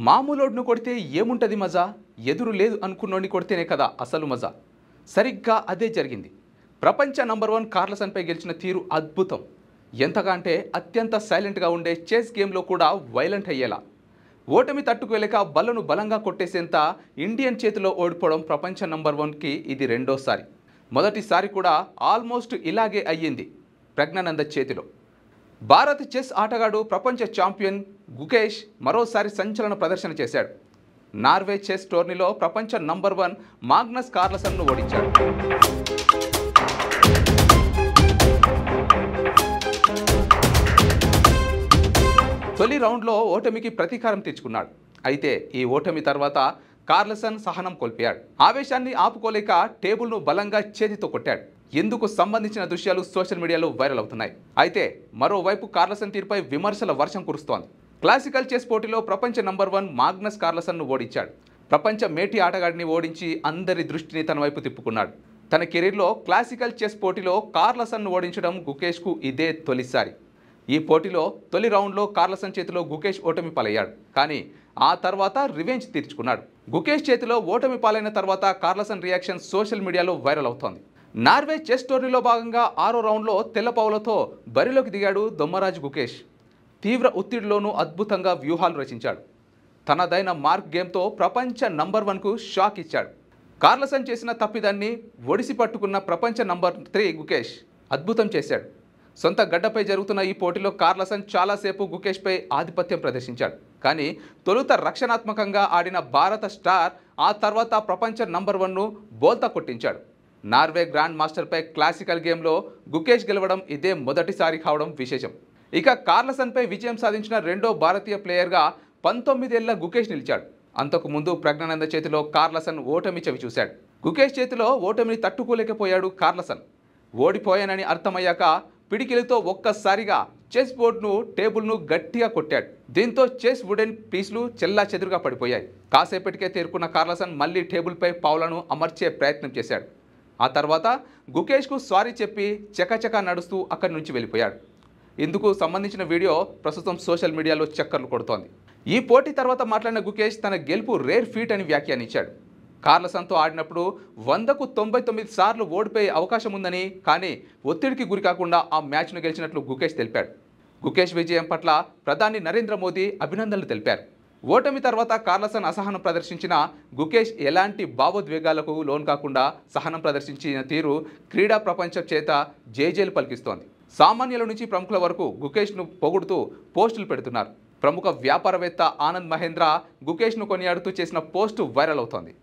మామూలోడ్ను కొడితే ఏముంటది మజా, ఎదురు లేదు అనుకున్నోడిని కొడితేనే కదా అసలు మజా. సరిగ్గా అదే జరిగింది. ప్రపంచ నంబర్ 1 కార్లసన్పై గెలిచిన తీరు అద్భుతం. ఎంతగా అంటే అత్యంత సైలెంట్గా ఉండే చెస్ గేమ్లో కూడా వైలెంట్ అయ్యేలా. ఓటమి తట్టుకోలేక బల్లను బలంగా కొట్టేసేంత ఇండియన్ చేతిలో ఓడిపోవడం ప్రపంచ నంబర్ 1కి ఇది రెండోసారి. మొదటిసారి కూడా ఆల్మోస్ట్ ఇలాగే అయ్యింది ప్రజ్ఞానంద చేతిలో. భారత్ చెస్ ఆటగాడు ప్రపంచ ఛాంపియన్ గుకేష్ మరోసారి సంచలన ప్రదర్శన చేశాడు. నార్వే చెస్ టోర్నీలో ప్రపంచ నంబర్ 1 మాగ్నస్ కార్లసన్ను ఓడించాడు. తొలి రౌండ్లో ఓటమికి ప్రతీకారం తీర్చుకున్నాడు. అయితే ఈ ఓటమి తర్వాత కార్లసన్ సహనం కోల్పోయాడు. ఆవేశాన్ని ఆపుకోలేక టేబుల్ను బలంగా చేతితో కొట్టాడు. ఇందుకు సంబంధించిన దృశ్యాలు సోషల్ మీడియాలో వైరల్ అవుతున్నాయి. అయితే మరోవైపు కార్లసన్ తీరుపై విమర్శల వర్షం కురుస్తోంది. క్లాసికల్ చెస్ పోటీలో ప్రపంచ నంబర్ 1 మాగ్నస్ కార్లసన్ను ఓడించాడు. ప్రపంచ మేటి ఆటగాడిని ఓడించి అందరి దృష్టిని తన వైపు తిప్పుకున్నాడు. తన కెరీర్లో క్లాసికల్ చెస్ పోటీలో కార్లసన్ను ఓడించడం గుకేష్కు ఇదే తొలిసారి. ఈ పోటీలో తొలి రౌండ్లో కార్లసన్ చేతిలో గుకేష్ ఓటమి పాలయ్యాడు. కానీ ఆ తర్వాత రివెంజ్ తీర్చుకున్నాడు. గుకేష్ చేతిలో ఓటమి పాలైన తర్వాత కార్లసన్ రియాక్షన్ సోషల్ మీడియాలో వైరల్ అవుతోంది. నార్వే చెస్ టోర్నీలో భాగంగా 6వ రౌండ్లో తెల్లపౌలతో బరిలోకి దిగాడు దొమ్మరాజు గుకేష్. తీవ్ర ఒత్తిడిలోనూ అద్భుతంగా వ్యూహాలు రచించాడు. తనదైన మార్క్ గేమ్తో ప్రపంచ నంబర్ 1కు షాక్ ఇచ్చాడు. కార్లసన్ చేసిన తప్పిదాన్ని ఒడిసి పట్టుకున్న ప్రపంచ నంబర్ 3 గుకేష్ అద్భుతం చేశాడు. సొంత గడ్డపై జరుగుతున్న ఈ పోటీలో కార్లసన్ చాలాసేపు గుకేష్పై ఆధిపత్యం ప్రదర్శించాడు. కానీ తొలుత రక్షణాత్మకంగా ఆడిన భారత స్టార్ ఆ తర్వాత ప్రపంచ నంబర్ 1ను బోల్తా కొట్టించాడు. నార్వే గ్రాండ్ మాస్టర్పై క్లాసికల్ గేమ్లో గుకేష్ గెలవడం ఇదే మొదటిసారి కావడం విశేషం. ఇక కార్లసన్పై విజయం సాధించిన రెండో భారతీయ ప్లేయర్గా 19 ఏళ్ల గుకేష్ నిలిచాడు. అంతకుముందు ప్రజ్ఞానంద చేతిలో కార్లసన్ ఓటమి చవి చూశాడు. గుకేష్ చేతిలో ఓటమిని తట్టుకోలేకపోయాడు కార్లసన్. ఓడిపోయానని అర్థమయ్యాక పిడికిలతో ఒక్కసారిగా చెస్ బోర్డును టేబుల్ను గట్టిగా కొట్టాడు. దీంతో చెస్ వుడెన్ పీస్లు చెల్లా చెదురుగా పడిపోయాయి. కాసేపటికే తేరుకున్న కార్లసన్ మళ్లీ టేబుల్పై పావులను అమర్చే ప్రయత్నం చేశాడు. ఆ తర్వాత గుకేష్కు సారీ చెప్పి చకచకా నడుస్తూ అక్కడి నుంచి వెళ్ళిపోయాడు. ఇందుకు సంబంధించిన వీడియో ప్రస్తుతం సోషల్ మీడియాలో చక్కర్లు కొడుతోంది. ఈ పోటీ తర్వాత మాట్లాడిన గుకేష్ తన గెలుపు రేర్ ఫీట్ అని వ్యాఖ్యానించాడు. కార్లసన్తో ఆడినప్పుడు 100కు 99 సార్లు ఓడిపోయే అవకాశం ఉందని, కానీ ఒత్తిడికి గురి కాకుండా ఆ మ్యాచ్ను గెలిచినట్లు గుకేష్ తెలిపాడు. గుకేష్ విజయం పట్ల ప్రధాని నరేంద్ర మోదీ అభినందనలు తెలిపారు. ఓటమి తర్వాత కార్లసన్ అసహనం ప్రదర్శించిన గుకేష్ ఎలాంటి భావోద్వేగాలకు లోన్ కాకుండా సహనం ప్రదర్శించిన తీరు క్రీడా ప్రపంచం చేత జేజేలు పలికిస్తోంది. సామాన్యుల నుంచి ప్రముఖుల వరకు గుకేష్ను పొగుడుతూ పోస్టులు పెడుతున్నారు. ప్రముఖ వ్యాపారవేత్త ఆనంద్ మహేంద్ర గుకేష్ను కొనియాడుతూ చేసిన పోస్టు వైరల్ అవుతోంది.